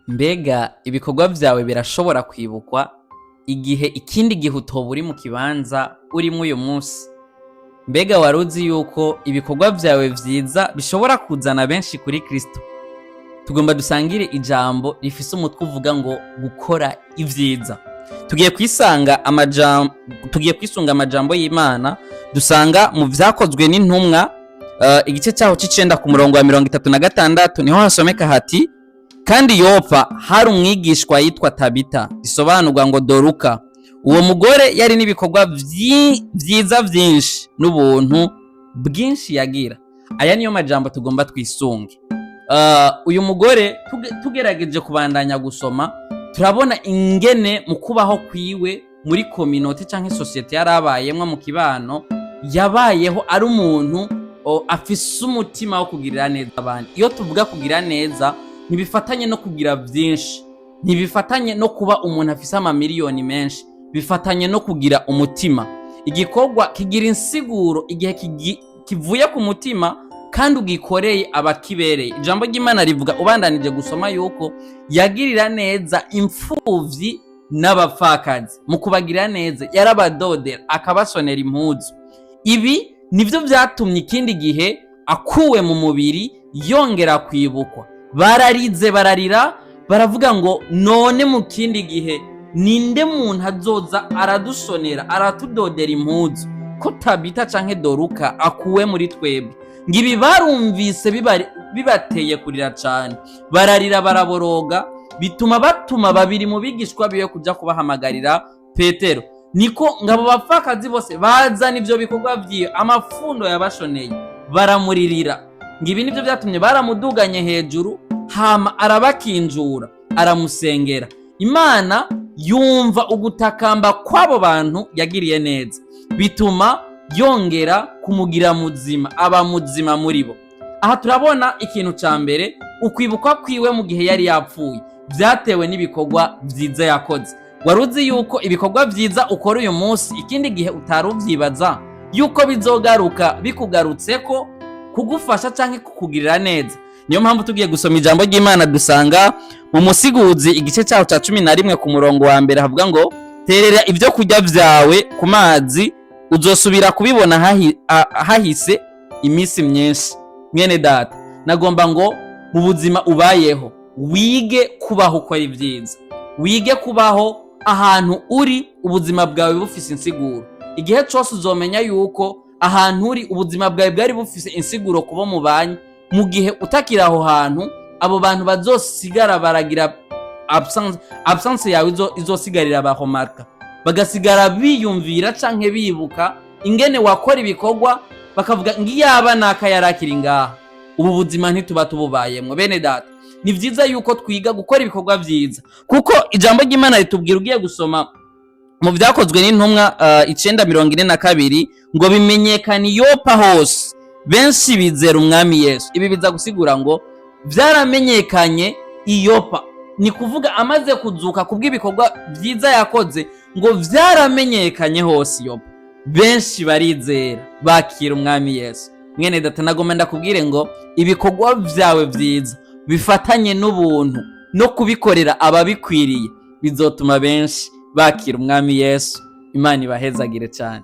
Mbega ibikorwa vyawe birashobora kwibukwa igihe ikindi gihe utoba uri mu kibanza urimwo uyu munsi. Mbega waruzi yuko ibikorwa vyawe vyiza bishobora kuzana benshi kuri Kristo? Tugomba dusangire ijambo rifise umutwe uvuga ngo gukora ivyiza. Tugiye kwisunga amajambo y'Imana dusanga mu vyakozwe n'intumwa igice cyaho c'icenda ku murongo wa 36 niho hasomeka hati: kandi Yopa hari umwigishwa yitwa Tabita, isobanurwa ngo Doruka. Uwo mugore yari n'ibikorwa vyiza vyinshi n'ubuntu bwinshi yagira. Aya niyo majambo tugomba twisunge. Uyu mugore tugerageje kubandanya gusoma turabona ingene mu kubaho kwiwe muri community canke society yarabayemwe mu kibano yabayeho ari umuntu afise umutima wo kugirira neza abandi. Iyo tuvuga kugira neza ntibifatanye no kugira vyinshi, ntibifatanye no kuba umuntu afise amamiliyoni menshi, bifatanye no kugira umutima. Igikorwa kigira insiguro igihe kivuye ku mutima kandi ugikoreye abakibereye. Ijambo ry'Imana rivuga ubandanije gusoma yuko yagirira neza impfuvyi n'abapfakazi. Mu kubagirira neza yarabadodera akabasonera impuzu. Ibi nivyo vyatumye ikindi gihe akuwe mu mubiri yongera kwibukwa. Bararize bararira baravuga ngo none mu kindi gihe ninde muntu azoza aradusonera aratudodera impuzu ko Tabita canke Doruka akuwe muri twebwe. Ngibi barumvise bibateye kurira cane, bararira baraboroga, bituma babiri mu bigishwa biwe kuja kubahamagarira Petero. Niko ngabo bapfakazi bose bazana ivyo bikorwa vyiwe, amafundo yabashoneye, baramuririra. Ngibi nivyo vyatumye baramuduganye hejuru, hama arabakinjura, aramusengera. Imana yumva ugutakamba kw'abo bantu yagiriye neza, bituma yongera kumugira muzima, aba muzima muri bo. Aha turabona ikintu ca mbere, ukwibukwa kwiwe mu gihe yari yapfuye vyatewe n'ibikorwa vyiza yakoze. Waruzi yuko ibikorwa vyiza ukora uyu munsi ikindi gihe utaruvyibaza yuko bizogaruka bikugarutseko kugufasha canke kukugirira neza. Niyo mpamvu tugiye gusoma ijambo ry'Imana dusanga mu musiguzi igice cyaho ca 11 ku murongo wa mbere havuga ngo: terera ivyo kurya vyawe ku mazi uzosubira kubibona hahise imisi myinshi. Mwene data, nagomba ngo mu buzima ubayeho wige kubaho ukora ivyiza, wige kubaho ahantu uri ubuzima bwawe bufise insiguro. Igihe cose uzomenya yuko ahantu uri ubuzima bwawe bwari bufise insiguro kubo mubanye. Mu gihe utakiri aho hantu, abo bantu bazosigara baragira absence yawe izosigarira bahomarka, bagasigara biyumvira canke bibuka ingene wakora ibikorwa, bakavuga ngiyaba naka yarakiri ngaha. Ubu buzima ntituba tububayemwe. Bene data, ni vyiza yuko twiga gukora ibikorwa vyiza, kuko ijambo ry'Imana ritubwira ugiye gusoma mu vyakozwe n'intumwa 9:42 ngo bimenyekane Yopa hose benshi bizera umwami Yesu. Ibi biza gusigura ngo vyaramenyekanye Yopa, ni kuvuga amaze kuzuka kubw'ibikorwa vyiza yakoze, ngo vyaramenyekanye hose Yopa, benshi barizera bakira umwami Yesu. Mwene data, nagomba ndakubwire ngo ibikorwa vyawe vyiza bifatanye n'ubuntu no kubikorera ababikwiriye bizotuma benshi bakira umwami Yesu. Imana ibahezagire cyane.